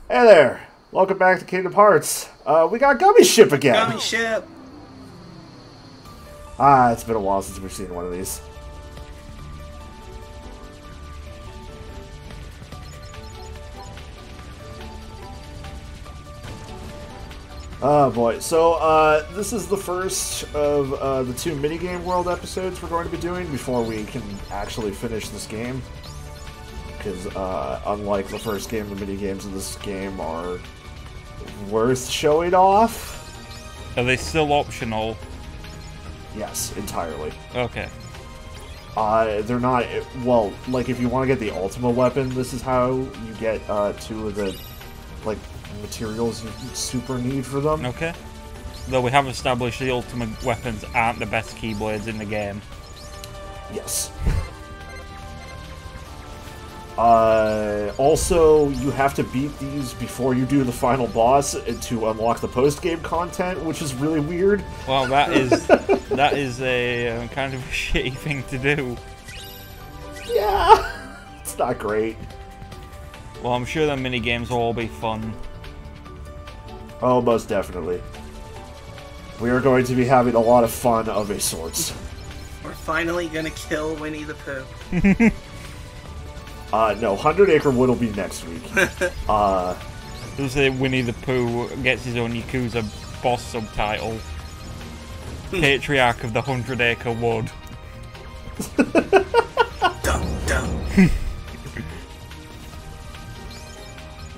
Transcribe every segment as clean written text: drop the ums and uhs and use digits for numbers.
Hey there! Welcome back to Kingdom Hearts. We got Gummy Ship again! Gummy Ship! Ah, it's been a while since we've seen one of these. Oh boy, so this is the first of the two minigame world episodes we're going to be doing before we can actually finish this game. Because unlike the first game, the minigames in this game are worth showing off. Are they still optional? Yes, entirely. Okay. They're not, well, like if you want to get the Ultima weapon, this is how you get two of the, like, materials you super need for them. Okay. Though we have established the ultimate weapons aren't the best keyblades in the game. Yes. Also, you have to beat these before you do the final boss to unlock the post-game content, which is really weird. Well, that is a kind of a shitty thing to do. Yeah, it's not great. Well, I'm sure the minigames will all be fun. Oh, most definitely. We are going to be having a lot of fun of a sorts. We're finally gonna kill Winnie the Pooh. No, 100 Acre Wood will be next week. Does say Winnie the Pooh gets his own Yakuza boss subtitle. Patriarch of the 100 Acre Wood. Dum dum.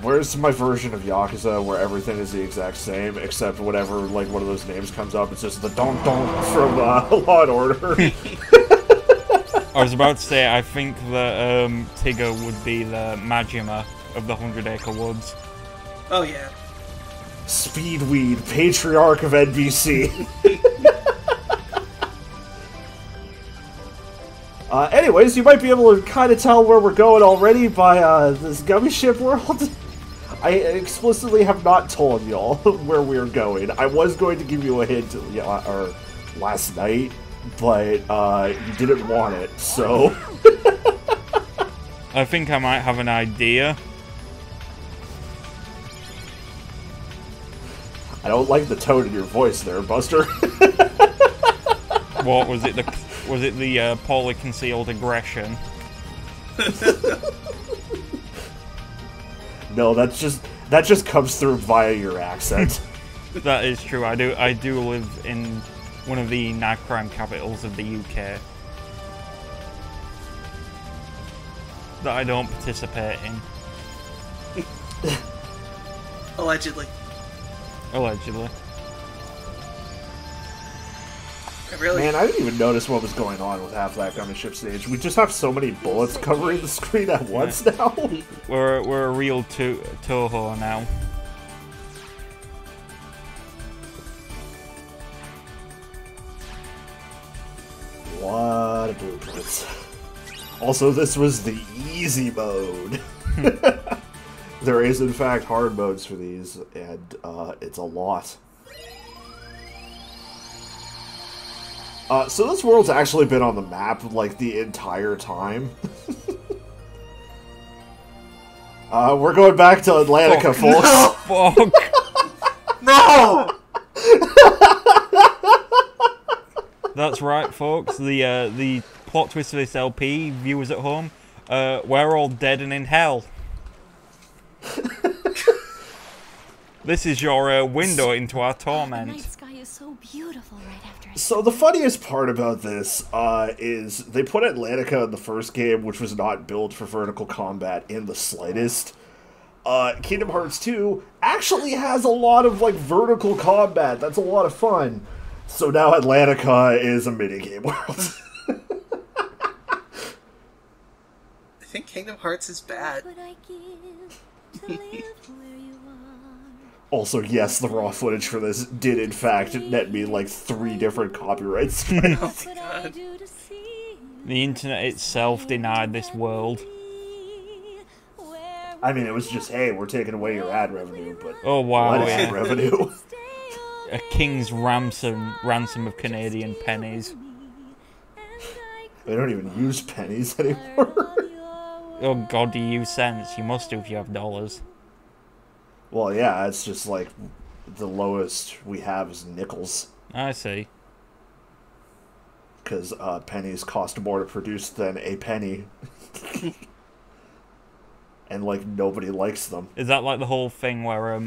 Where's my version of Yakuza where everything is the exact same, except whenever, like, one of those names comes up, it's just the don-don from Law and Order. I was about to say, I think that Tigger would be the Majima of the 100 Acre Woods. Oh yeah. Speedweed, patriarch of NBC. Anyways, you might be able to kind of tell where we're going already by this Gummy Ship world. I explicitly have not told y'all where we're going. I was going to give you a hint last night, but you didn't want it, so... I think I might have an idea. I don't like the tone in your voice there, Buster. What was it? The poorly concealed aggression? No, that just comes through via your accent. That is true. I do live in one of the knife crime capitals of the UK that I don't participate in. Allegedly. Allegedly. Really? Man, I didn't even notice what was going on with half that Gummy Ship stage. We just have so many bullets covering the screen at once now. We're a real Toho now. What a blueprints. Also, this was the easy mode. There is, in fact, hard modes for these, and it's a lot. So this world's actually been on the map, like, the entire time. We're going back to Atlantica, folks. No! Fuck! No! That's right, folks. The plot twist of this LP, viewers at home, we're all dead and in hell. This is your window into our torment. The night sky is so beautiful right after. So the funniest part about this is they put Atlantica in the first game, which was not built for vertical combat in the slightest. Kingdom Hearts 2 actually has a lot of, like, vertical combat. That's a lot of fun. So now Atlantica is a minigame world. I think Kingdom Hearts is bad. What I give to live where you are. Also, yes, the raw footage for this did, in fact, net me, like, 3 different copyright strikes. Oh my god. The internet itself denied this world. I mean, it was just, hey, we're taking away your ad revenue, but Oh wow, what ad yeah. revenue? A king's ransom of Canadian pennies. They don't even use pennies anymore. Oh god, do you use cents? You must do if you have dollars. Well, yeah, it's just like the lowest we have is nickels. I see. Because pennies cost more to produce than a penny. And, like, nobody likes them. Is that like the whole thing where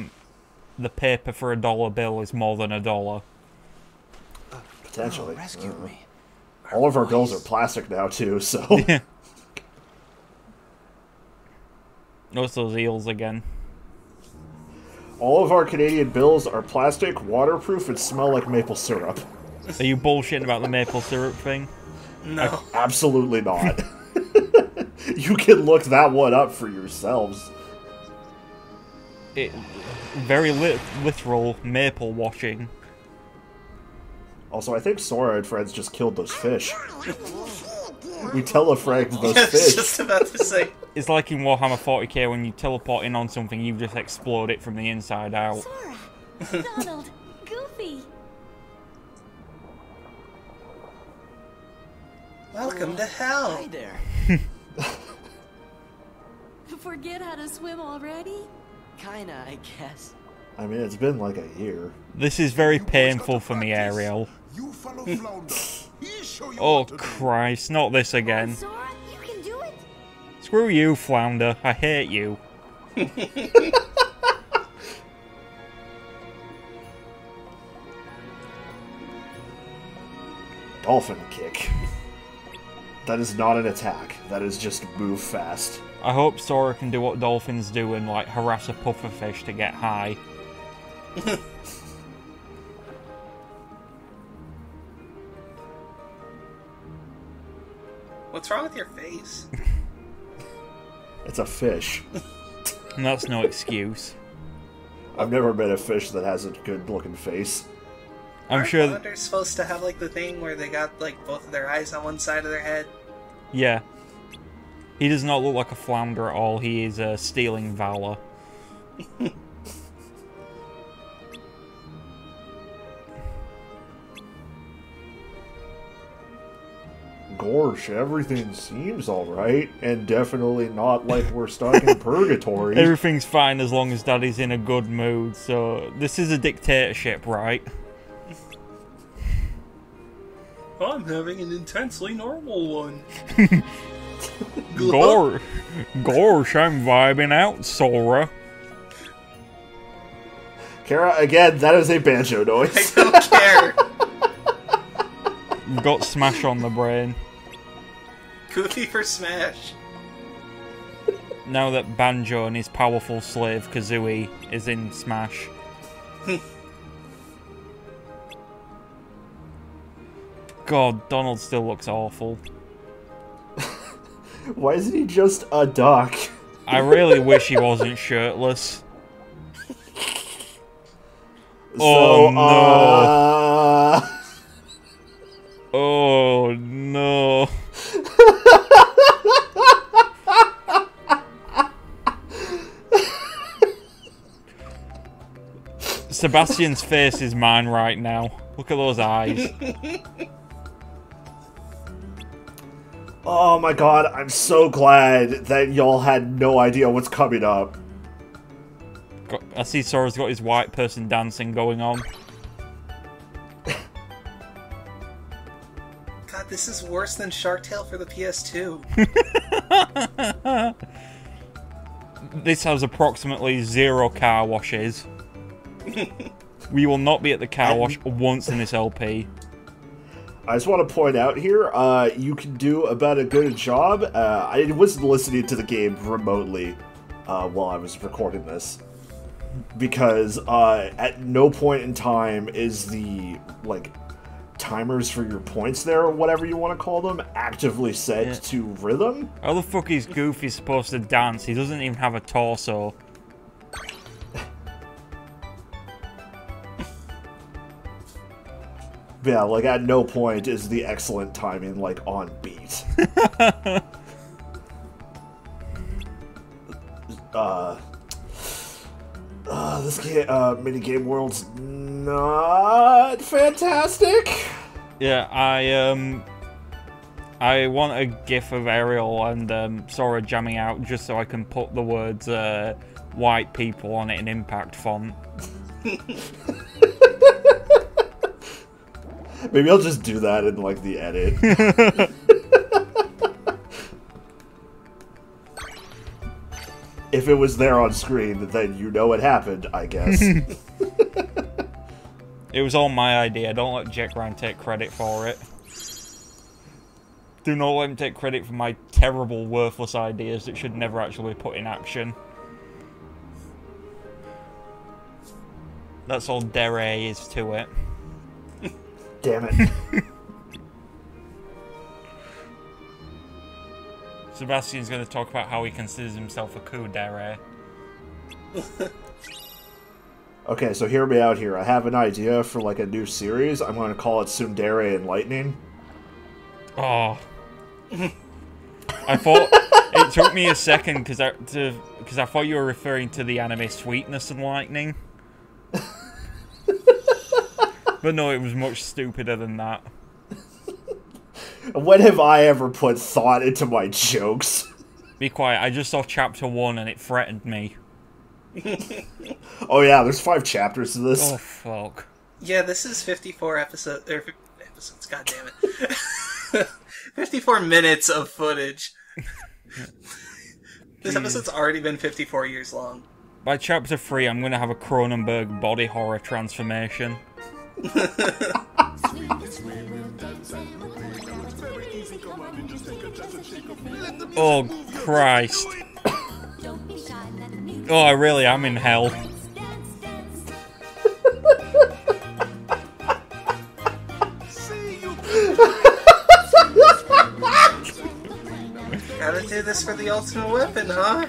the paper for $1 bill is more than $1? Potentially. Rescue me. All of our bills are plastic now, too, so... Yeah. Notice those eels again. All of our Canadian bills are plastic, waterproof, and smell like maple syrup. Are you bullshitting about the maple syrup thing? No. Absolutely not. You can look that one up for yourselves. Very literal maple washing. Also, I think Sora and friends just killed those fish. We telefragged those I was fish. just about to say. It's like in Warhammer 40k when you teleport in on something, you just explode it from the inside out. Sora, Donald, Goofy. Welcome to hell. Hi there. Forget how to swim already? Kinda, I guess. I mean, it's been like a year. This is very painful for me, Ariel. You follow Flounder. He'll show you Oh what to do. Christ, not this again. Sora, you can do it. Screw you, Flounder. I hate you. Dolphin kick. That is not an attack. That is just move fast. I hope Sora can do what dolphins do and, like, harass a pufferfish to get high. What's wrong with your face? It's a fish. And that's no excuse. I've never met a fish that has a good looking face. I'm Aren't sure... Flounders supposed to have like the thing where they got like both of their eyes on one side of their head? Yeah. He does not look like a flounder at all. He is stealing valor. Gorsh, everything seems alright, and definitely not like we're stuck in purgatory. Everything's fine as long as Daddy's in a good mood, so... This is a dictatorship, right? I'm having an intensely normal one. Gorsh, I'm vibing out, Sora. Kara, again, that is a banjo I noise. don't care. You've got Smash on the brain. Goofy for Smash. Now that Banjo and his powerful slave, Kazooie, is in Smash. God, Donald still looks awful. Why isn't he just a duck? I really wish he wasn't shirtless. Oh, no. Oh no. Sebastian's face is mine right now. Look at those eyes. Oh my god, I'm so glad that y'all had no idea what's coming up. I see Sora's got his white person dancing going on. God, this is worse than Shark Tale for the PS2. This has approximately 0 car washes. We will not be at the car wash once in this LP. I just want to point out here, you can do about a good job. I was listening to the game remotely while I was recording this. Because at no point in time is the, like, timers for your points there, or whatever you want to call them, actively set to rhythm. How the fuck is Goofy supposed to dance? He doesn't even have a torso. Yeah, like, at no point is the excellent timing, like, on beat. This game, minigame world's not fantastic. Yeah, I want a gif of Ariel and Sora jamming out just so I can put the words white people on it in impact font. Maybe I'll just do that in, like, the edit. If it was there on screen, then you know it happened, I guess. It was all my idea. Don't let Jack Ryan take credit for it. Do not let him take credit for my terrible, worthless ideas that should never actually be put in action. That's all Dere is to it. Damn it. Sebastian's going to talk about how he considers himself a kudere. Okay, so hear me out here. I have an idea for, like, a new series. I'm going to call it Tsundere and Lightning. Oh. I thought... It took me a second because I thought you were referring to the anime Sweetness and Lightning. But no, it was much stupider than that. When have I ever put thought into my jokes? Be quiet, I just saw chapter 1 and it threatened me. Oh yeah, there's 5 chapters to this. Oh fuck. Yeah, this is 54 episodes, god damn it. 54 minutes of footage. This episode's already been 54 years long. By chapter 3, I'm gonna have a Cronenberg body horror transformation. Oh, Christ. Oh, I really am in hell. Gotta do this for the ultimate weapon, huh?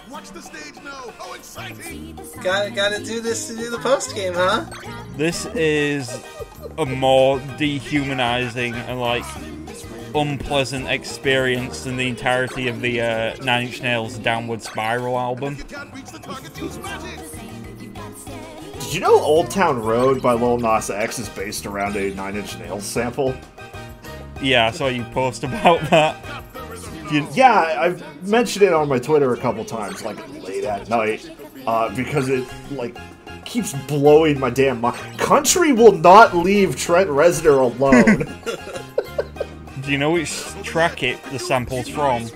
Watch the stage now. How exciting! Gotta do this to do the post game, huh? This is a more dehumanizing and, like, unpleasant experience than the entirety of the 9 Inch Nails Downward Spiral album. You can't reach the target, use magic. Did you know Old Town Road by Lil Nas X is based around a 9 Inch Nails sample? Yeah, I saw you post about that. Yeah, I've mentioned it on my Twitter a couple times, like, late at night, because it, like, keeps blowing my damn mind. Country will not leave Trent Reznor alone. Do you know which track the sample's from?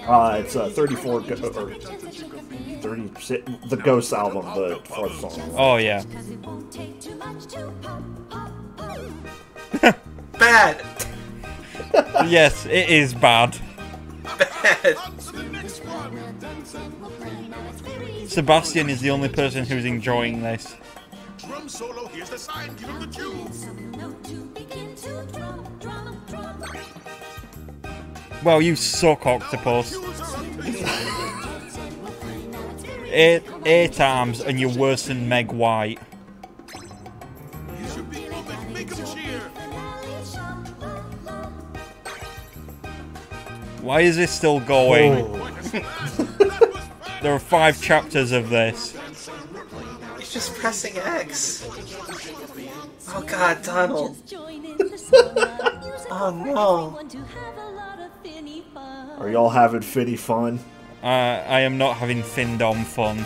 It's 34, or 36, the Ghost album, the 4th song. Oh, yeah. Bad! Yes, it is bad. Bad! Sebastian is the only person who's enjoying this. Drum solo, here's the sign, give him the cue. Well, you suck, Octopus. 8 arms and you're worse than Meg White. Use your big moment, make him cheer. Why is this still going? Oh. There are 5 chapters of this. He's just pressing X. Oh god, Donald. Oh no. Are y'all having finny fun? I am not having Findom fun.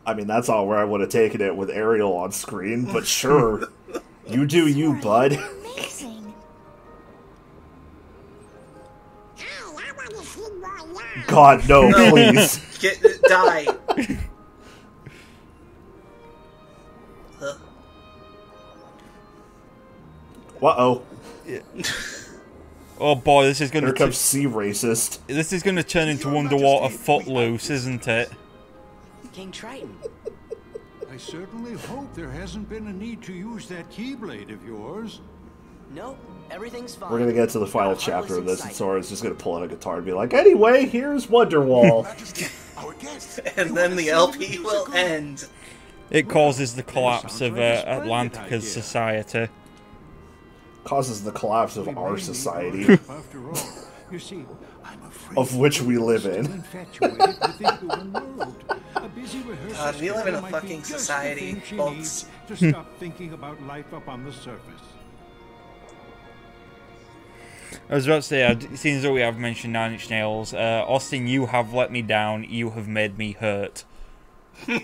I mean, that's not where I would have taken it with Ariel on screen, but sure. You do you, bud. Amazing. God, no, No. please. Die. Ugh. Uh-oh. Oh boy, this is Here gonna comes Sea Racist. this is gonna turn into Underwater Footloose, isn't it? King Triton. I certainly hope there hasn't been a need to use that Keyblade of yours. Nope, everything's fine. We're gonna get to the final Not chapter of this, and excited. Sora's just gonna pull out a guitar and be like, anyway, here's Wonderwall. Majesty, our guest. And then the LP will end. It causes the collapse of Atlantica's society. Causes the collapse of our society, After all, you see, I'm afraid of which we live still in. infatuated with the human world. A busy rehearsal God, we live in a schedule might be fucking just the society, thing she folks. needs to stop thinking about life up on the surface. I was about to say, it seems that we have mentioned Nine Inch Nails. Austin, you have let me down. You have made me hurt. Just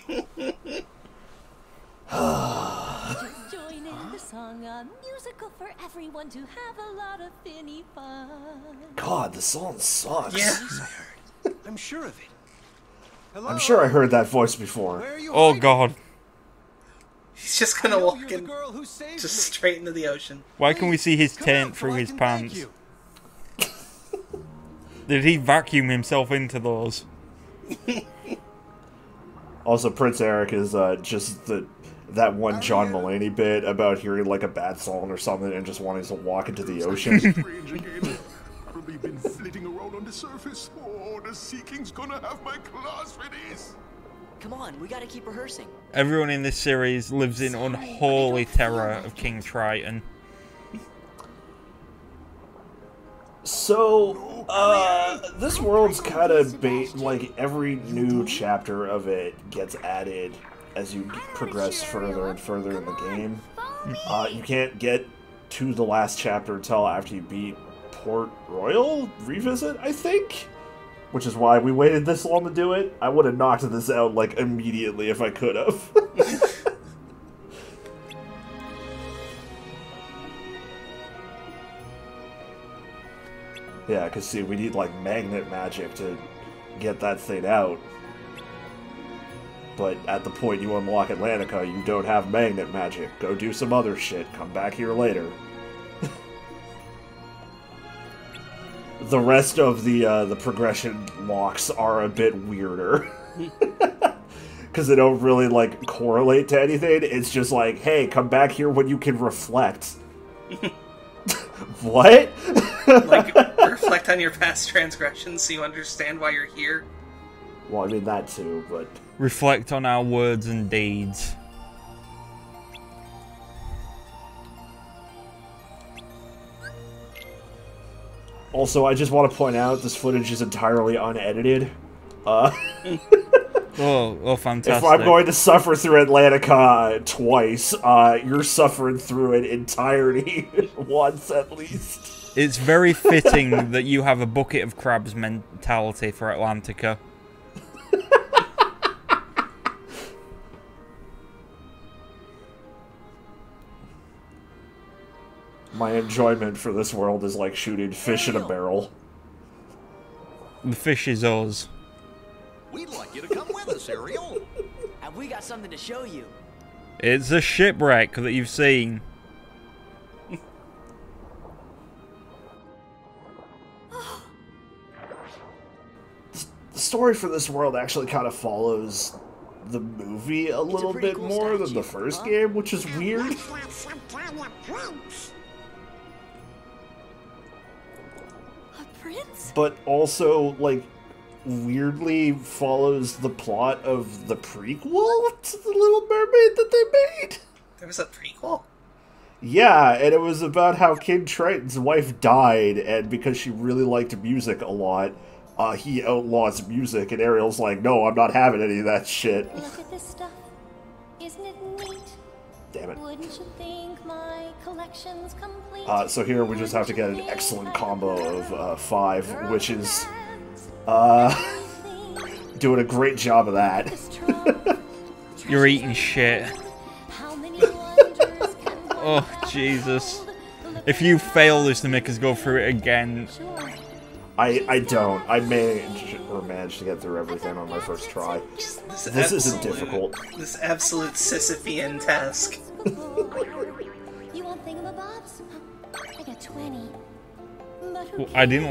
join in the song, a musical for everyone to have a lot of finny fun. God, the song sucks. Yeah. I'm sure of it. Hello? I'm sure I heard that voice before. Where are you Oh hiding? god. He's just I gonna know walk you're the in girl who saved just me. straight into the ocean. Why can we see his Come taint out so through I his can thank pants? you. Did he vacuum himself into those? Also, Prince Eric is just that one John Mulaney bit about hearing like a bad song or something and just wanting to walk into the ocean. Strange again. Probably been flitting around on the surface. Oh, the Sea King's gonna have my claws for this. Come on, we gotta keep rehearsing. Everyone in this series lives in unholy terror of King Triton. So, this world's kind of like every new chapter of it gets added as you progress further and further in the game. You can't get to the last chapter until after you beat Port Royal Revisit, I think? Which is why we waited this long to do it. I would have knocked this out, like, immediately if I could have. Yeah, because, see, we need, like, magnet magic to get that thing out. But at the point you unlock Atlantica, you don't have magnet magic. Go do some other shit. Come back here later. The rest of the progression locks are a bit weirder. Because they don't really, like, correlate to anything. It's just like, hey, come back here when you can reflect. What? Like, reflect on your past transgressions so you understand why you're here. Well, I mean, that too, but... Reflect on our words and deeds. Also, I just want to point out, this footage is entirely unedited. Oh, fantastic. If I'm going to suffer through Atlantica twice, you're suffering through it entirety once at least. It's very fitting that you have a bucket of crabs mentality for Atlantica. My enjoyment for this world is like shooting fish in a barrel. The fish is us. We'd like you to come with us, Ariel. Have we got something to show you? It's a shipwreck that you've seen. The story for this world actually kind of follows the movie a little pretty bit cool more than statue, the first huh? game, which is weird. A prince? But also, like, weirdly follows the plot of the prequel to The Little Mermaid that they made. There was a prequel? Yeah, and it was about how King Triton's wife died, and because she really liked music a lot, he outlaws music, and Ariel's like, no, I'm not having any of that shit. Look at this stuff. Isn't it neat? Damn it. Wouldn't you think my collection's complete? So here we just have to get an excellent combo of 5, which is doing a great job of that. You're eating shit. How many wonders can Oh, Jesus. If you fail this to make us go through it again... I don't. I managed to get through everything on my first try. This isn't difficult. This absolute Sisyphean task. You want thingamabobs? I got 20. But who I did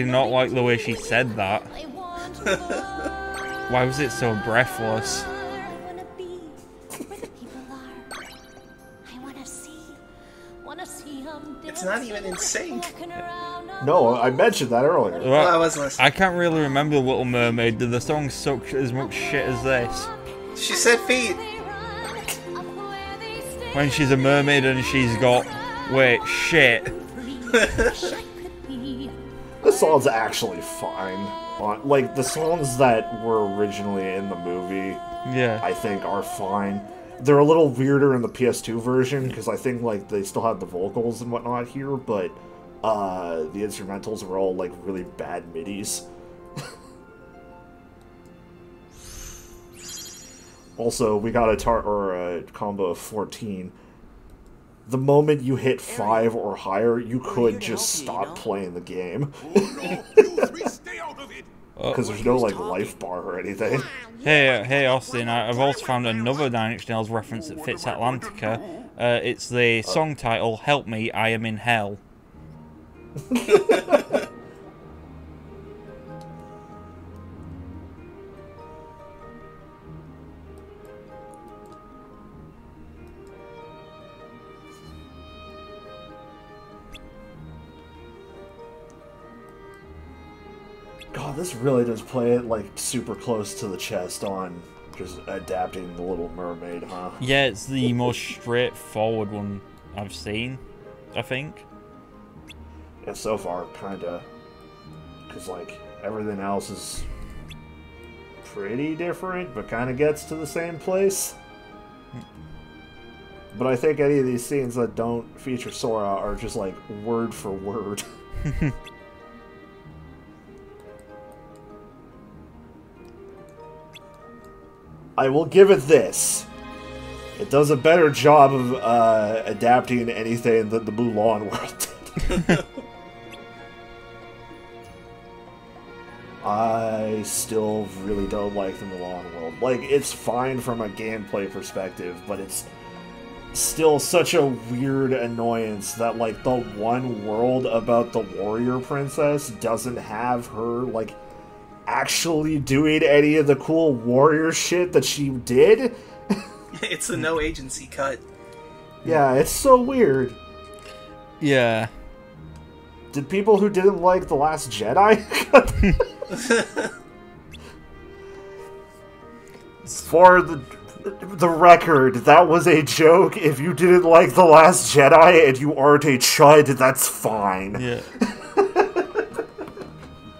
not like the way she said that. I want Why was it so breathless? I wanna be where the people are. I wanna see It's not even in sync. No, I mentioned that earlier. Well, I wasn't listening. I can't really remember The Little Mermaid. Did the song suck as much shit as this? She said feet. When she's a mermaid and she's got... Wait, shit. The song's actually fine. Like, the songs that were originally in the movie, Yeah. I think, are fine. They're a little weirder in the PS2 version, because I think, like, they still have the vocals and whatnot here, but the instrumentals were all, like, really bad midis. Also, we got a combo of 14. The moment you hit 5 or higher, you could just stop playing the game. Because there's no, like, life bar or anything. Hey, Austin, I've also found another Nine Inch Nails reference that fits Atlantica. It's the song title, Help Me, I Am in Hell. God, this really does play it, like, super close to the chest on just adapting The Little Mermaid, huh? Yeah, it's the most straightforward one I've seen, I think. Yeah, so far, kinda. Because, like, everything else is pretty different, but kinda gets to the same place. But I think any of these scenes that don't feature Sora are just, like, word for word. I will give it this. It does a better job of adapting anything than the Mulan world did. I still really don't like the Mulan world. Like, it's fine from a gameplay perspective, but it's still such a weird annoyance that, like, the one world about the warrior princess doesn't have her, like, actually doing any of the cool warrior shit that she did. It's a no agency cut. Yeah, it's so weird. Yeah. Did people who didn't like The Last Jedi For the record, that was a joke. If you didn't like The Last Jedi and you aren't a chud, that's fine. Yeah.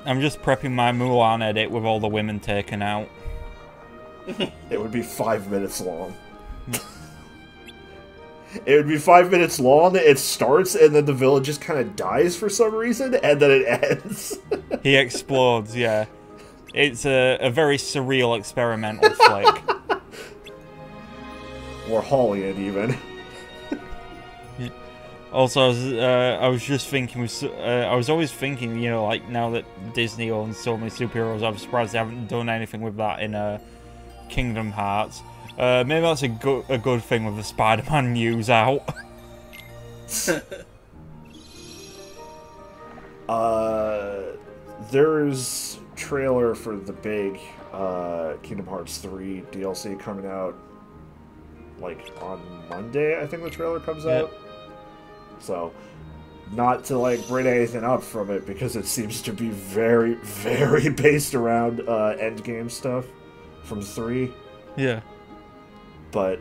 I'm just prepping my Mulan edit with all the women taken out. It would be 5 minutes long. It would be 5 minutes long, it starts, and then the villain just kind of dies for some reason, and then it ends. He explodes, yeah. It's a very surreal experimental flick. Or Hollywood, even. Also, I was just thinking, I was always thinking, you know, like, now that Disney owns so many superheroes, I'm surprised they haven't done anything with that in Kingdom Hearts. Maybe that's a good thing with the Spider-Man news out. There's trailer for the big Kingdom Hearts 3 DLC coming out, like, on Monday, I think the trailer comes out. So, not to, like, bring anything up from it, because it seems to be very, very based around endgame stuff from 3. Yeah. But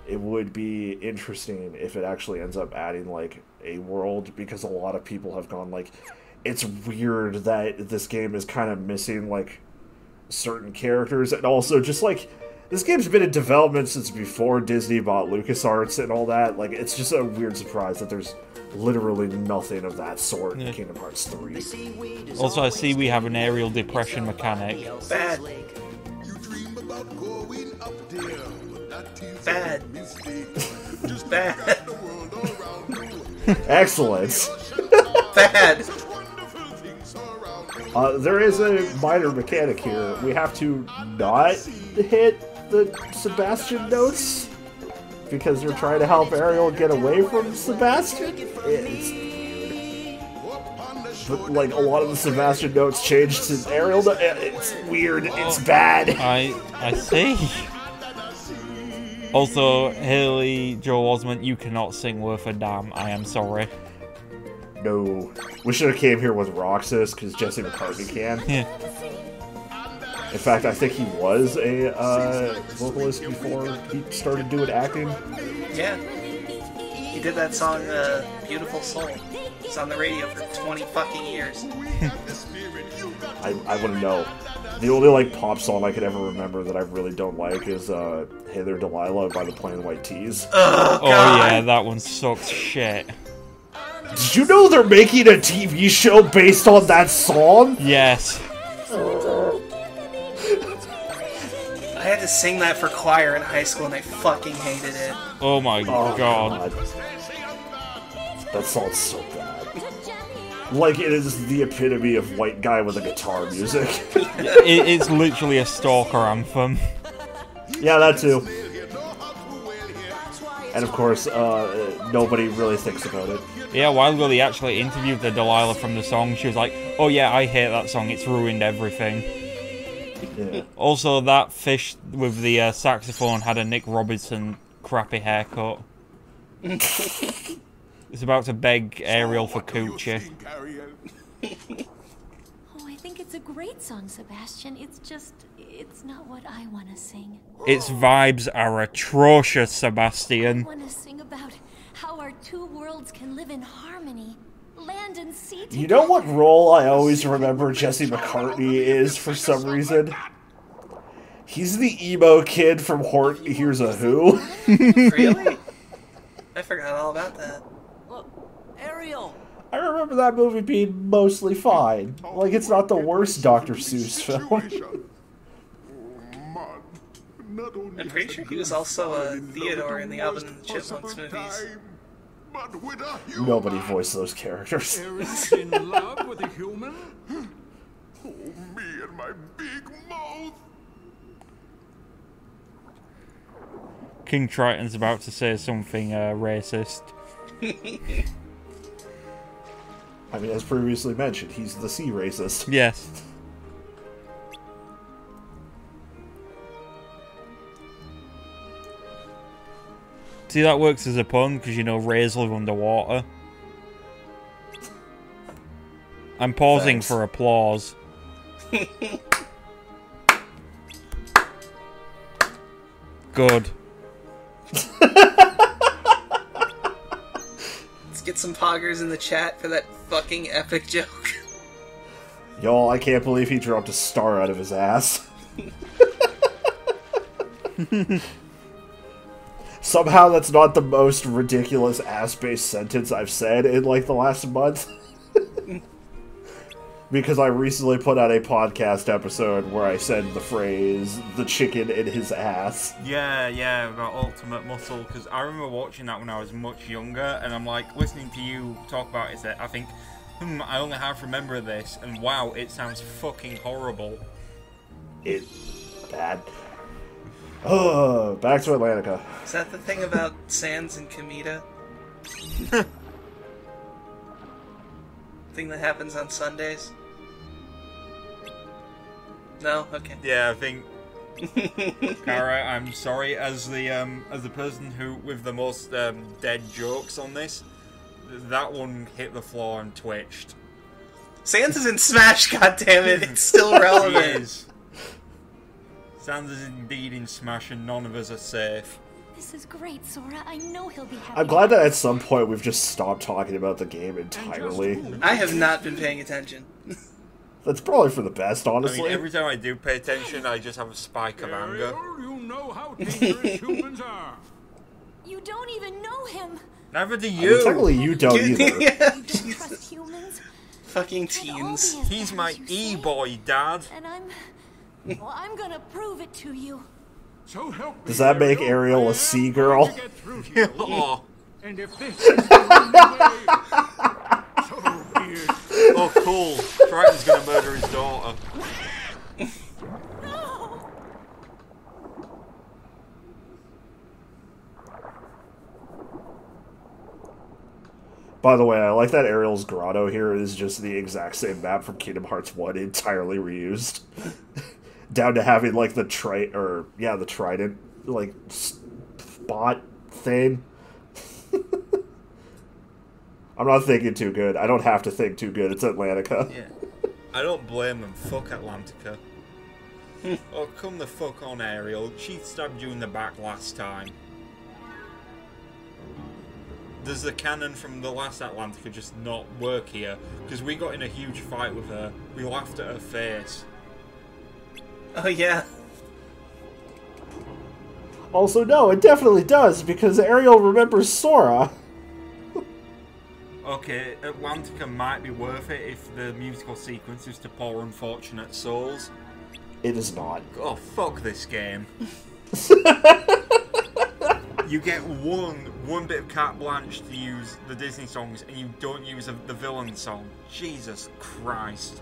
it would be interesting if it actually ends up adding, like, a world, because a lot of people have gone, like, it's weird that this game is kind of missing, like, certain characters, and also just, like, this game's been in development since before Disney bought LucasArts and all that. Like, it's just a weird surprise that there's literally nothing of that sort in Kingdom Hearts 3. Also, I see we have an aerial depression mechanic. Bad. Bad. Bad. Excellent. Bad. There is a minor mechanic here. We have to not hit the Sebastian notes because we're trying to help Ariel get away from Sebastian. It's weird. But, like, a lot of the Sebastian notes changed to Ariel. It's weird. It's bad. I see. Also, Haley Joel Osment, you cannot sing worth a damn. I am sorry. No. We should have came here with Roxas, because Jesse McCartney can. Yeah. In fact, I think he was a vocalist before he started doing acting. Yeah. He did that song, Beautiful Soul. It's on the radio for 20 fucking years. I wouldn't know. The only like pop song I could ever remember that I really don't like is "Hey There Delilah" by the Plain White T's. Oh, Oh yeah, that one sucks shit. Did you know they're making a TV show based on that song? Yes. I had to sing that for choir in high school and I fucking hated it. Oh my god. That song's so bad. Like, it is the epitome of white guy with a guitar music. It's literally a stalker anthem. Yeah, that too. And of course, nobody really thinks about it. Yeah, a while ago they actually interviewed the Delilah from the song. She was like, oh yeah, I hate that song, it's ruined everything. Yeah. Also, that fish with the saxophone had a Nick Robinson crappy haircut. It's about to beg Ariel for coochie. Oh, I think it's a great song, Sebastian. It's not what I want to sing. Its vibes are atrocious, I Sebastian. want to sing about how our two worlds can live in harmony. Land and sea together. You know what role I always remember Jesse McCartney is for some reason? He's the emo kid from Horton Hears a Who. Really? I forgot all about that. Look, Ariel! I remember that movie being mostly fine. Like, it's not the worst Dr. Seuss film. I'm pretty sure he was also Theodore in the Alvin and the Chipmunks movies. Nobody voiced those characters. Ariel's in love with a human? Oh, me and my big mouth. King Triton's about to say something racist. I mean, as previously mentioned, he's the sea racist. Yes. See, that works as a pun, because, you know, rays live underwater. I'm pausing Thanks. for applause. Good. Let's get some poggers in the chat for that fucking epic joke. Y'all, I can't believe he dropped a star out of his ass. Somehow that's not the most ridiculous ass-based sentence I've said in, like, the last month. Because I recently put out a podcast episode where I said the phrase, the chicken in his ass. Yeah, about Ultimate Muscle, because I remember watching that when I was much younger, and I'm like, listening to you talk about it, I think, I only half remember this, and wow, it sounds fucking horrible. It's bad. Oh, back to Atlantica. Is that the thing about Sans and Kamita? Thing that happens on Sundays? No? Okay. Yeah, I think. Alright, I'm sorry, as the person who with the most dead jokes on this, that one hit the floor and twitched. Sans is in Smash, goddammit, it's still relevant. He is. Sans is indeed in Smash, and none of us are safe. This is great, Sora. I know he'll be happy. I'm glad that at some point we've just stopped talking about the game entirely. I have not been paying attention. That's probably for the best, I honestly. mean, every time I do pay attention, I just have a spike of anger. Ariel, you know how dangerous humans are. You don't even know him. Never do I mean, you. technically, you don't either. You don't trust humans. Fucking They'd all teens. be as He's bad my as you say. e-boy, Dad. And I'm gonna prove it to you. So help me, Does that make Ariel a I am sea going girl? to get through to you. Oh, And if this is the only way, so be it. oh, cool. Triton's gonna murder his daughter. No! By the way, I like that Ariel's grotto here is just the exact same map from Kingdom Hearts 1, entirely reused. Down to having, like, the trident, like, spot thing. I'm not thinking too good. I don't have to think too good. It's Atlantica. Yeah. I don't blame him. Fuck Atlantica. Oh, come the fuck on, Ariel. She stabbed you in the back last time. does the canon from the last Atlantica just not work here? Because we got in a huge fight with her. We laughed at her face. Oh, yeah. Also, no, it definitely does, because Ariel remembers Sora. Okay, Atlantica might be worth it if the musical sequence is to Poor Unfortunate Souls. It is not. Oh, fuck this game. You get one bit of carte blanche to use the Disney songs, and you don't use the villain song. Jesus Christ.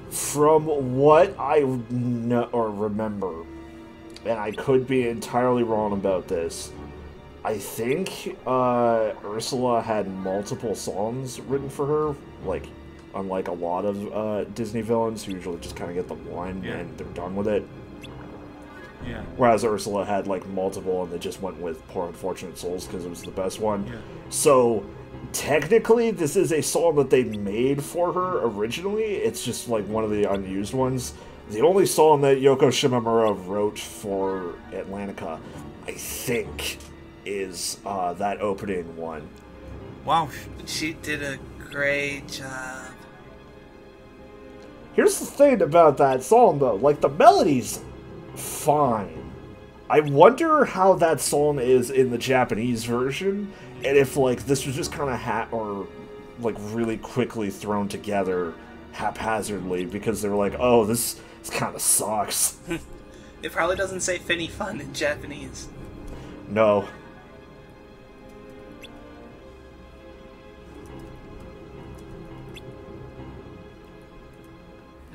From what I know or remember, and I could be entirely wrong about this, I think Ursula had multiple songs written for her, like, unlike a lot of Disney villains who usually just kind of get the one and they're done with it. Yeah. Whereas Ursula had, like, multiple and they just went with Poor Unfortunate Souls because it was the best one. Yeah. So, technically, this is a song that they made for her originally. It's just, like, one of the unused ones. The only song that Yoko Shimomura wrote for Atlantica, I think, is that opening one. Wow. She did a great job. Here's the thing about that song, though. Like, the melody's fine. I wonder how that song is in the Japanese version, and if, like, this was just kind of really quickly thrown together haphazardly, because they were like, oh, this kind of sucks. It probably doesn't say Finny Fun in Japanese. No.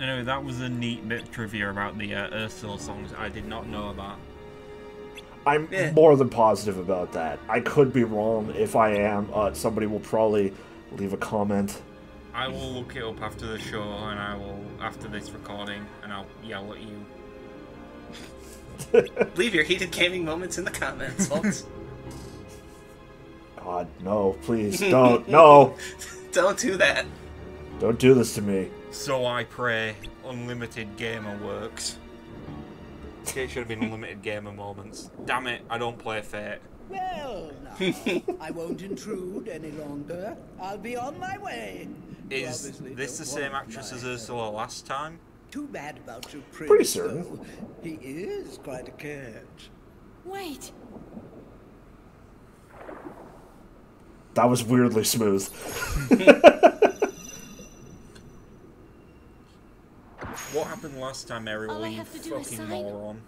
Anyway, that was a neat bit of trivia about the Ursula songs I did not know about. I'm more than positive about that. I could be wrong. If I am, somebody will probably leave a comment. I will look it up after the show, and I will, after this recording, and I'll yell at you. Leave your heated gaming moments in the comments, folks. God, no, please, don't, no! Don't do that. Don't do this to me. So I pray, Unlimited Gamer works. It should have been Unlimited Gamer moments. Damn it, I don't play Fate. Well, now, I won't intrude any longer. I'll be on my way. You Is obviously this the don't same want actress my as Ursula help. last time? Too bad about your prince. Pretty certain. Though. He is quite a catch. Wait. That was weirdly smooth. What happened last time, Ariel? All I You have to do is fucking sign. moron.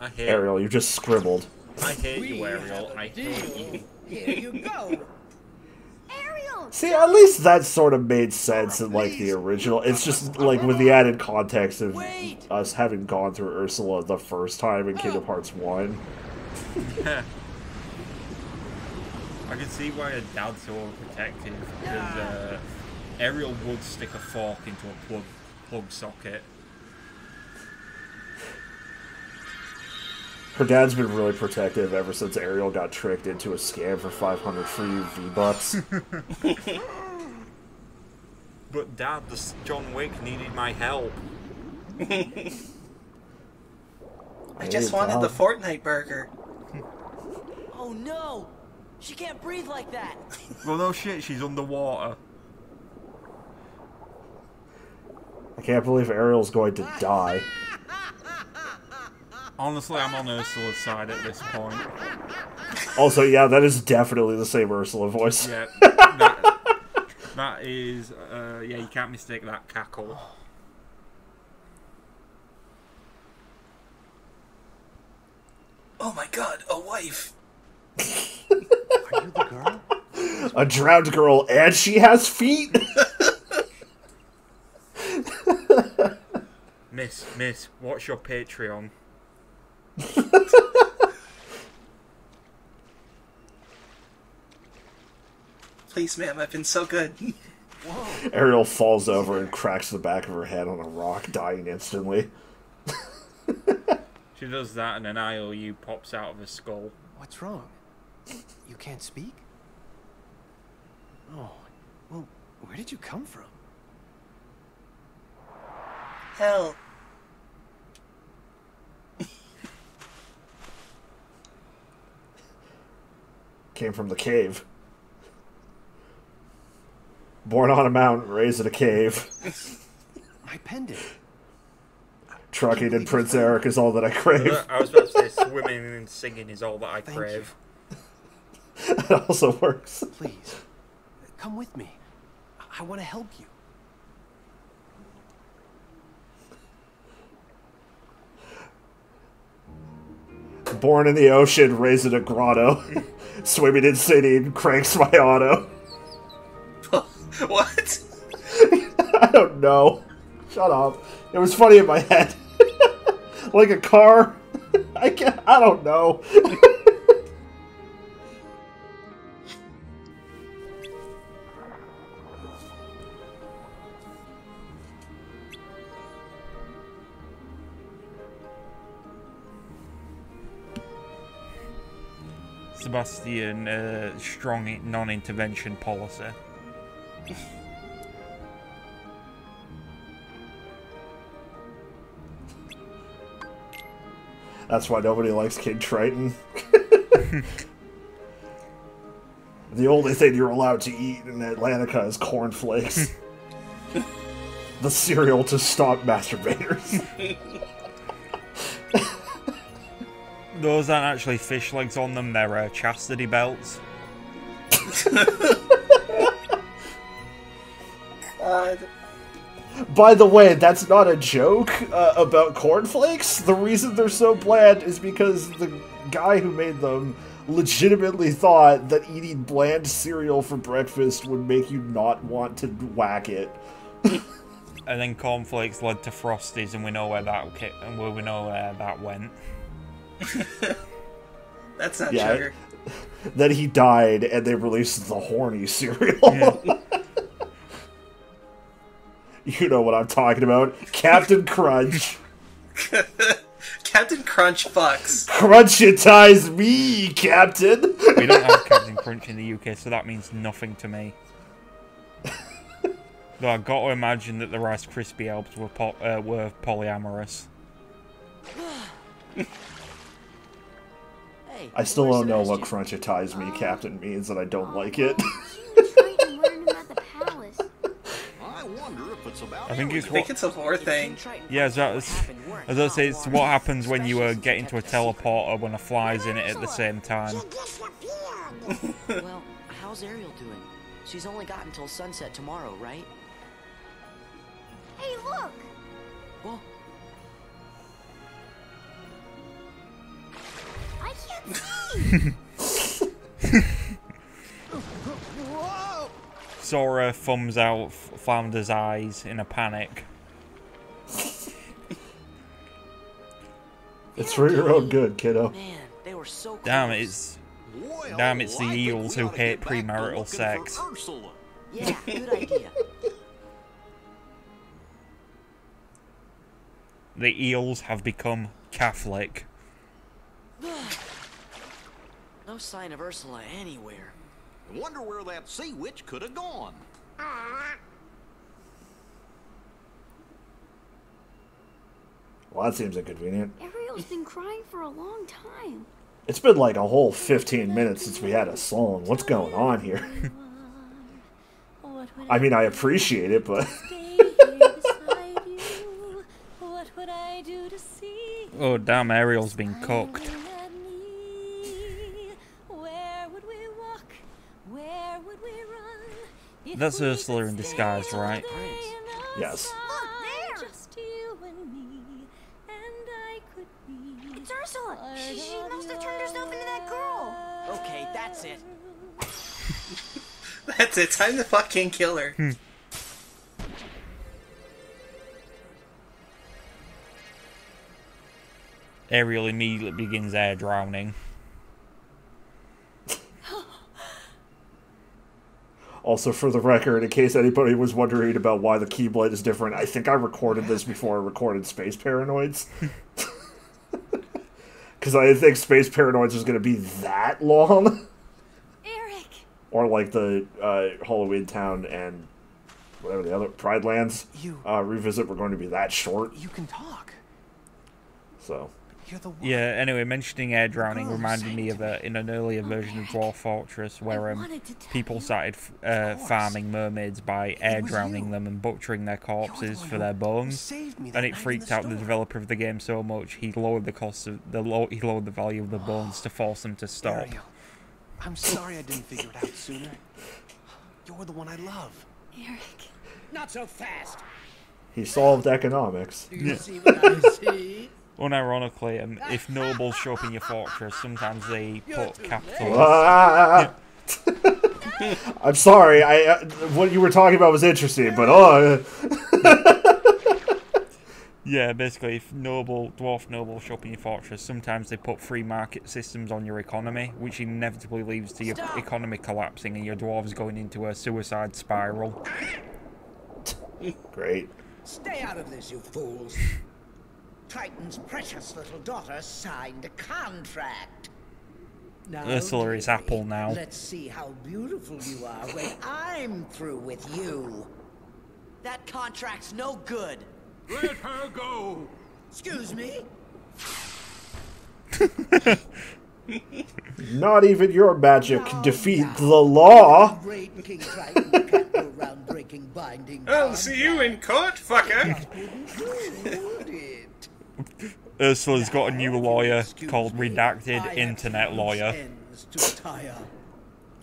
I hate Ariel, you just scribbled. I hate you, We Ariel. have a I hate you. deal. Here you go. Ariel! See, at least that sort of made sense in, like, the original. It's just, like, with the added context of us having gone through Ursula the first time in Kingdom Hearts 1. I can see why her dad's so overprotective, because Ariel would stick a fork into a plug socket. Her dad's been really protective ever since Ariel got tricked into a scam for 500 free V-Bucks. But Dad, John Wick needed my help. I just wanted the Fortnite burger. Oh no! She can't breathe like that. Well, no shit, she's underwater. I can't believe Ariel's going to die. Honestly, I'm on Ursula's side at this point. Also, yeah, that is definitely the same Ursula voice. Yeah, that is, yeah, you can't mistake that cackle. Oh my god, a wife. Are you the girl? A drowned girl, and she has feet? Miss, what's your Patreon? Please, ma'am, I've been so good. Ariel falls over and cracks the back of her head on a rock, dying instantly. She does that, and an IOU pops out of her skull. What's wrong? You can't speak? Oh, well, where did you come from? Hell. Came from the cave. Born on a mountain, raised in a cave. My pendant. Trucking and Prince Eric is all that I crave. I was about to say swimming and singing is all that I crave. That also works. Please, come with me. I want to help you. Born in the ocean, raised in a grotto. Swimming in city, cranks my auto. What? I don't know. Shut up. It was funny in my head. Like a car. I don't know. Sebastian, strong non-intervention policy. That's why nobody likes King Triton. The only thing you're allowed to eat in Atlantica is cornflakes. The cereal to stop masturbators. Those aren't actually fish legs on them, they're chastity belts. By the way, that's not a joke about cornflakes. The reason they're so bland is because the guy who made them legitimately thought that eating bland cereal for breakfast would make you not want to whack it. And then cornflakes led to Frosties, and we know where that we know where that went. That's not sugar. Then he died, and they released the horny cereal. Yeah. You know what I'm talking about. Captain Crunch. Captain Crunch fucks. Crunchatize me, Captain! We don't have Captain Crunch in the UK, so that means nothing to me. Though I've got to imagine that the Rice Krispie elves were polyamorous. I still don't know what Crunchatize me, Captain means, and I don't like it. I think it's a lore thing. Yeah, as I say, it's what happens when you get into a teleporter when a fly's in it at the same time. Well, how's Ariel doing? She's only got until sunset tomorrow, right? Hey, look! Well, I can't see! Sora thumbs out Flounder's eyes in a panic. It's for your own good, kiddo. Man, they were so close. Damn, it's the eels who hate premarital sex. Yeah, good idea. The eels have become Catholic. No sign of Ursula anywhere. I wonder where that sea witch could have gone. Well, that seems inconvenient. Ariel's been crying for a long time. It's been like a whole 15 minutes since we had a song. What's going on here? I mean, I appreciate it, but... Oh, damn, Ariel's been cooked. That's Ursula in disguise, right? Yes. Look, there! Just you and me, and I could be. It's Ursula! She must have turned herself into that girl! Okay, that's it. That's it. Time to fucking kill her. Ariel immediately begins air drowning. Also, for the record, in case anybody was wondering about why the Keyblade is different, I think I recorded this before I recorded Space Paranoids. Because I didn't think Space Paranoids was going to be that long. Eric! Or like the Halloween Town and whatever the other Pride Lands revisit were going to be that short. You can talk. So You're the one. Yeah, anyway, mentioning air drowning reminded me of in an earlier version of Dwarf Fortress where people started farming mermaids by air drowning them and butchering their corpses for their bones. And it freaked out the developer of the game so much he lowered the cost of he lowered the value of the bones to force them to stop. I'm sorry I didn't figure it out sooner. You're the one I love. Eric. Not so fast. He solved economics. Do you see what I see? Unironically, if nobles show up in your fortress, sometimes they put capital. I'm sorry. What you were talking about was interesting, but yeah, basically, if dwarf nobles show up in your fortress, sometimes they put free market systems on your economy, which inevitably leads to your economy collapsing and your dwarves going into a suicide spiral. Great. Stay out of this, you fools. Triton's precious little daughter signed a contract. Now, Ursula is dearie, Apple now. Let's see how beautiful you are when I'm through with you. That contract's no good. Let her go. Excuse me? Not even your magic can defeat the law. Great King Triton can't go around breaking binding. I'll see you in court, fucker. Ursula's got a new lawyer called Redacted Internet Lawyer.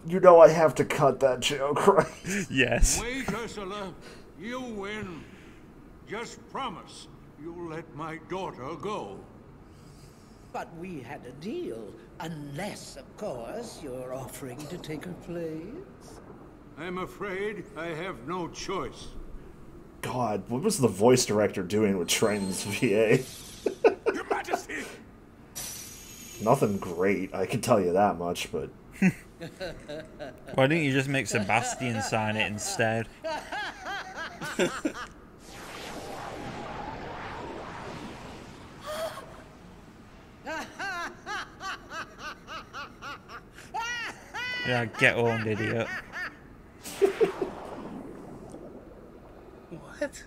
You know I have to cut that joke, right? Yes. Wait, Ursula. You win. Just promise you'll let my daughter go. But we had a deal. Unless, of course, you're offering to take her place. I'm afraid I have no choice. God, what was the voice director doing with Triton's VA? Your Majesty! Nothing great, I can tell you that much, but... Why didn't you just make Sebastian sign it instead? Yeah, get owned, idiot. What?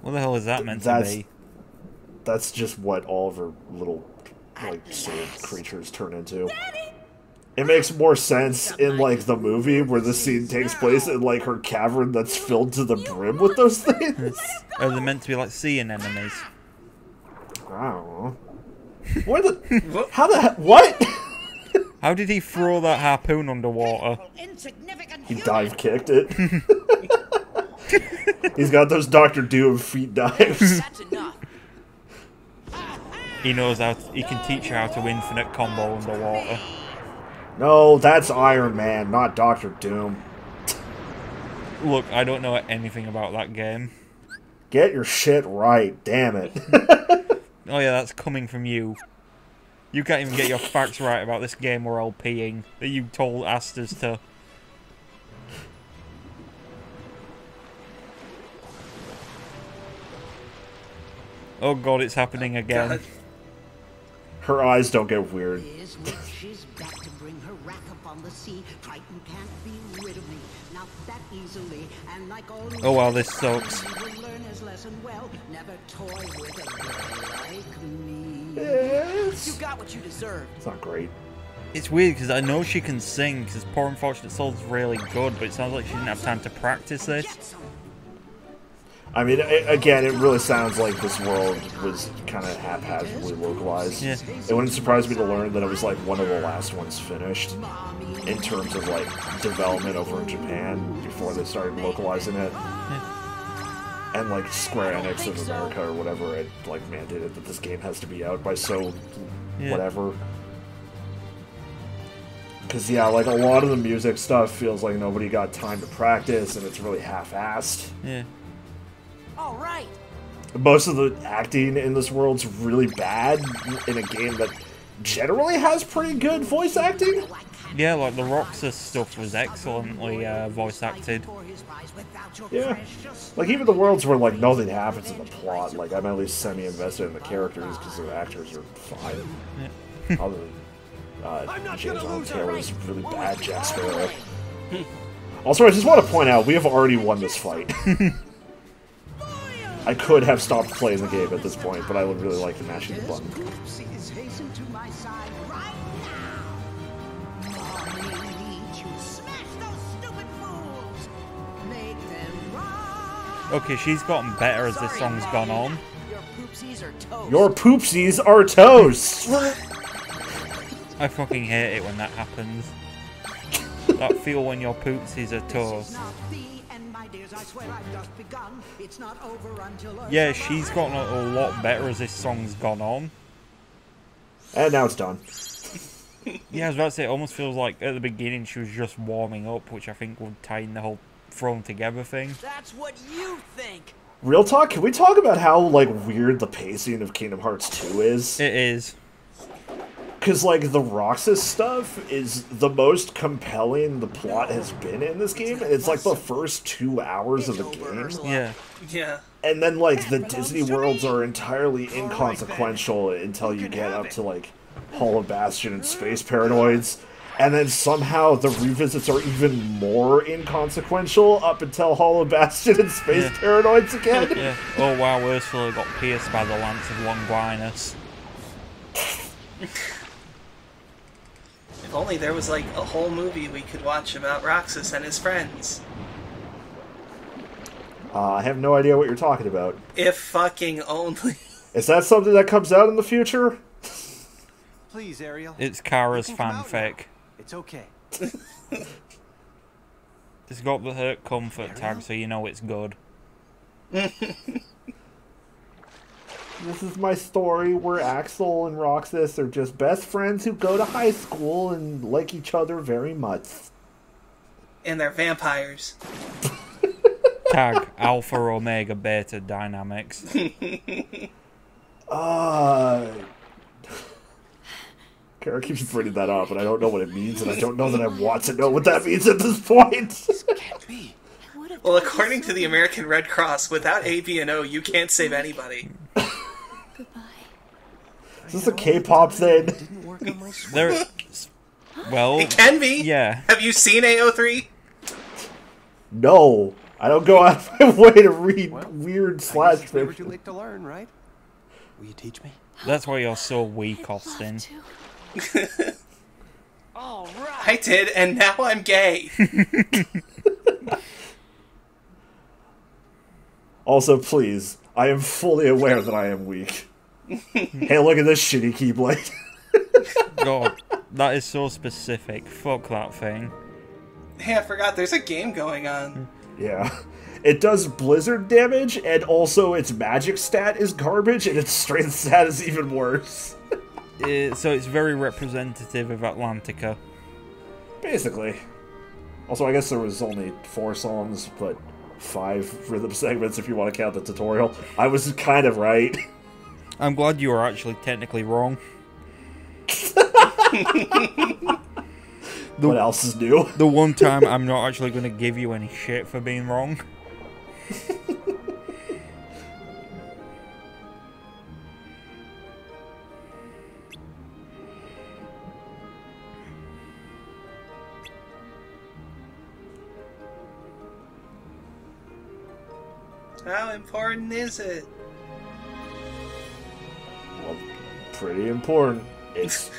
What the hell is that meant to be? That's just what all of her little, like, sword creatures turn into. It makes more sense in, like, the movie where the scene takes place in, like, her cavern that's filled to the brim with those things. Are they meant to be, like, sea anemones? I don't know. Where the... How the heck... What? How did he throw that harpoon underwater? He dive-kicked it. He's got those Dr. Doom feet dives. That's enough. He knows how he can teach you how to infinite combo underwater. No, that's Iron Man, not Dr. Doom. Look, I don't know anything about that game. Get your shit right, damn it. Oh yeah, that's coming from you. You can't even get your facts right about this game we're LPing that you asked us to. Oh god, it's happening again. God. Her eyes don't get weird. Is she's back to bring her wrath upon the sea. Triton can't be rid of me, not that easily. And like all Oh wow, this sucks. he will learn his lesson well. Never toy with a girl like me. Yes. You got what you deserved. It's not great. It's weird because I know she can sing because Poor Unfortunate Soul's really good, but it sounds like she didn't have time to practice this. I mean, again, it really sounds like this world was kind of haphazardly localized. Yeah. It wouldn't surprise me to learn that it was like one of the last ones finished in terms of like development over in Japan before they started localizing it. Yeah. And like Square Enix of America or whatever, it like mandated that this game has to be out by whatever. Because yeah, like a lot of the music stuff feels like nobody got time to practice and it's really half-assed. Yeah. All right. Most of the acting in this world's really bad in a game that generally has pretty good voice acting. Yeah, like the Roxas stuff was excellently voice acted. Yeah. Like even the worlds where like nothing happens in the plot, like I'm at least semi-invested in the characters because the actors are fine. Yeah. Other than Jason Taylor's really bad Jack Sparrow. Also, I just want to point out, we have already won this fight. I could have stopped playing the game at this point, but I would really like mashing the button. Poopsies, hasten to my side right now. Mommy needs you. Smash those stupid fools. Make them run. Okay, she's gotten better as this song's gone on. Your poopsies are toast. Your poopsies are toast! I fucking hate it when that happens. That feel when your poopsies are toast. Yeah, she's gotten a lot better as this song's gone on. And now it's done. Yeah, I was about to say, it almost feels like at the beginning she was just warming up, which I think would tie in the whole thrown together thing. That's what you think. Real talk, can we talk about how, like, weird the pacing of Kingdom Hearts 2 is? It is. Because, like, the Roxas stuff is the most compelling the plot has been in this game. And it's, like, the first 2 hours of the game. Yeah. Yeah. And then, like, the Disney worlds are entirely inconsequential until you get up to, like, Hall of Bastion and Space Paranoids. And then somehow the revisits are even more inconsequential up until Hall of Bastion and Space Paranoids again. Yeah. Oh wow, Ursula got pierced by the lance of Longinus. If only there was like a whole movie we could watch about Roxas and his friends. I have no idea what you're talking about. If fucking only. Is that something that comes out in the future? Please, Ariel. It's Kara's You can come out fanfic. now. It's okay. It's got the hurt comfort tag, so you know it's good. This is my story where Axel and Roxas are just best friends who go to high school and like each other very much. And they're vampires. Tag Alpha Omega Beta Dynamics. Kara keeps bringing that up, and I don't know what it means, and I don't know that I want to know what that means at this point. Well, according to the American Red Cross, without A, B, and O, you can't save anybody. Is this a K-pop thing? There, well, it can be. Yeah. Have you seen AO3? No, I don't go out of my way to read weird slash Never too fiction. late to learn, right? Will you teach me? That's why you're so weak, Austin. All right. I did, and now I'm gay. Also, please, I am fully aware that I am weak. Hey, look at this shitty Keyblade. God, that is so specific. Fuck that thing. Hey, I forgot there's a game going on. Yeah. It does blizzard damage, and also its magic stat is garbage, and its strength stat is even worse. So it's very representative of Atlantica. Basically. Also, I guess there was only 4 songs, but 5 rhythm segments if you want to count the tutorial. I was kind of right. I'm glad you were actually technically wrong. What else is new? The one time I'm not actually going to give you any shit for being wrong. How important is it? Well, pretty important. It's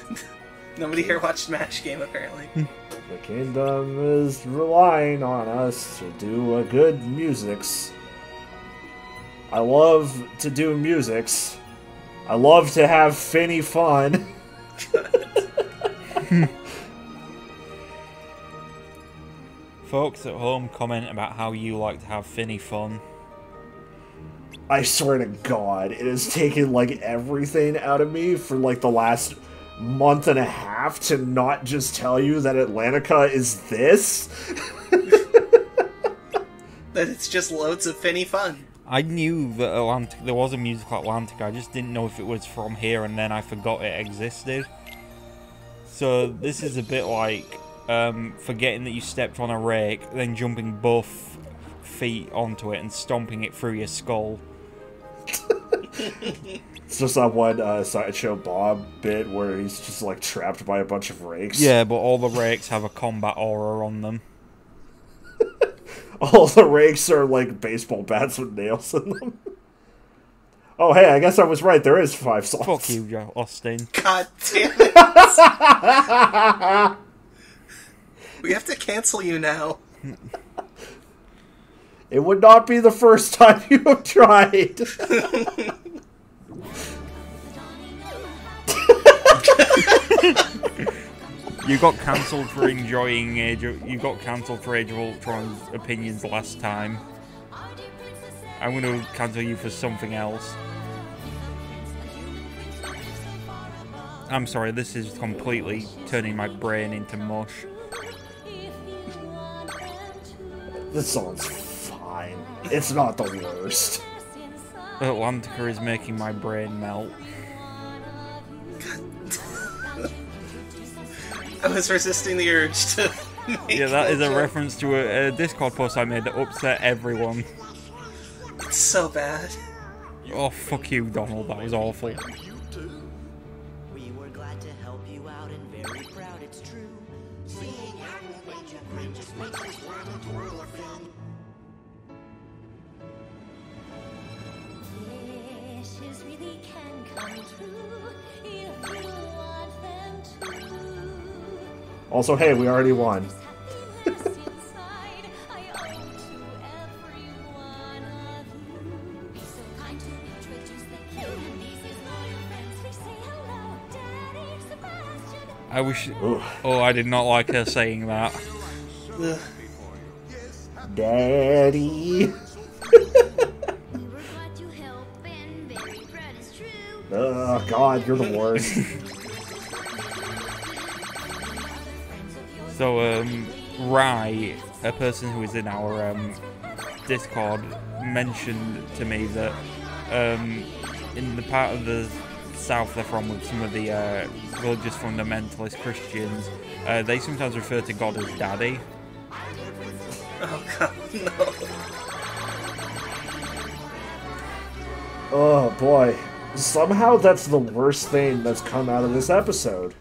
Nobody here watched Match Game, apparently. the kingdom is relying on us to do a good musics. I love to do musics. I love to have finny fun. Folks at home comment about how you like to have finny fun. I swear to God, it has taken, like, everything out of me for, like, the last month and a half to not just tell you that Atlantica is this. That it's just loads of finny fun. I knew that there was a musical Atlantica, I just didn't know if it was from here, and then I forgot it existed. So this is a bit like forgetting that you stepped on a rake, then jumping both feet onto it and stomping it through your skull. It's just that one Sideshow Bob bit where he's just, like, trapped by a bunch of rakes. Yeah, but all the rakes have a combat aura on them. All the rakes are, like, baseball bats with nails in them. Oh, hey, I guess I was right. There is 5 songs. Fuck you, Austin. God damn it. We have to cancel you now. It would not be the first time you have tried. You got cancelled for enjoying You got cancelled for Age of Ultron's opinions last time. I'm going to cancel you for something else. I'm sorry, this is completely turning my brain into mush. This song's fine. It's not the worst. Atlantica is making my brain melt. I was resisting the urge to make Yeah, that is a joke. reference to a Discord post I made that upset everyone. It's so bad. Oh, fuck you, Donald, that was awful. We were glad to help you out and very proud it's true. Seeing how you made your grin just makes us want to twirl a fin. Wishes really can come true if you want them to. Also, hey, we already won. I wish... Oh, I did not like her saying that. Daddy. Oh, God, you're the worst. So, Rai, a person who is in our Discord, mentioned to me that in the part of the south they're from with some of the religious fundamentalist Christians, they sometimes refer to God as Daddy. Oh god, no. Oh, boy. Somehow that's the worst thing that's come out of this episode.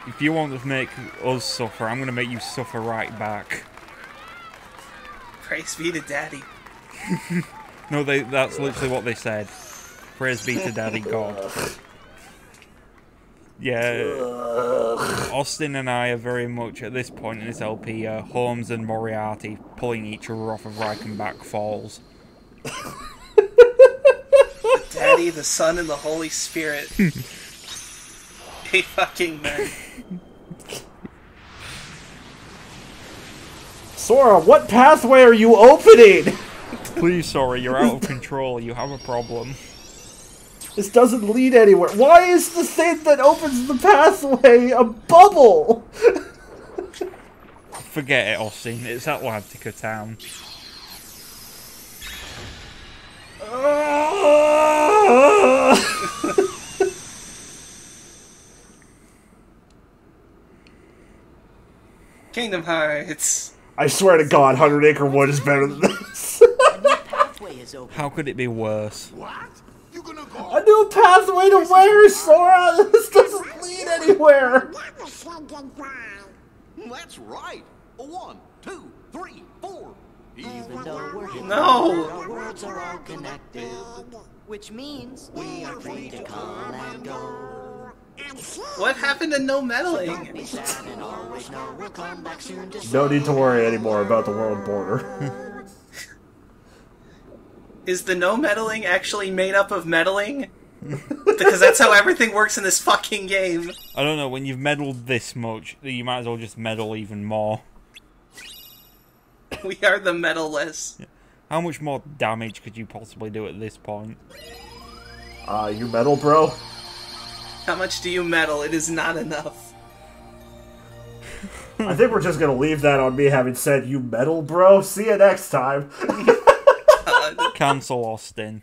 If you want to make us suffer, I'm going to make you suffer right back. Praise be to Daddy. No, that's literally what they said. Praise be to Daddy God. Yeah, Austin and I are very much, at this point in this LP, Holmes and Moriarty pulling each other off of Reichenbach Falls. The Daddy, the Son, and the Holy Spirit. Hey fucking men. Sora, what pathway are you opening? Please, sorry, you're out of control. You have a problem. This doesn't lead anywhere. Why is the thing that opens the pathway a bubble? Forget it, Austin. It's Atlantica Town. Kingdom Hearts. I swear to God, 100 Acre Wood is better than this. A new pathway is open. How could it be worse? What? You gonna go? A new pathway to where, Sora? This doesn't lead anywhere. That's right. 1, 2, 3, 4. Even though we're hidden, No. our worlds are all connected, which means we are free to come and go. What happened to no meddling? Be sad and always know we'll come back soon to No need to worry anymore about the world border. Is the no meddling actually made up of meddling? Because that's how everything works in this fucking game. I don't know, when you've meddled this much, you might as well just meddle even more. We are the medalless. How much more damage could you possibly do at this point? You metal, bro? How much do you meddle? It is not enough. I think we're just gonna leave that on me having said, you metal, bro. See you next time. Cancel Austin.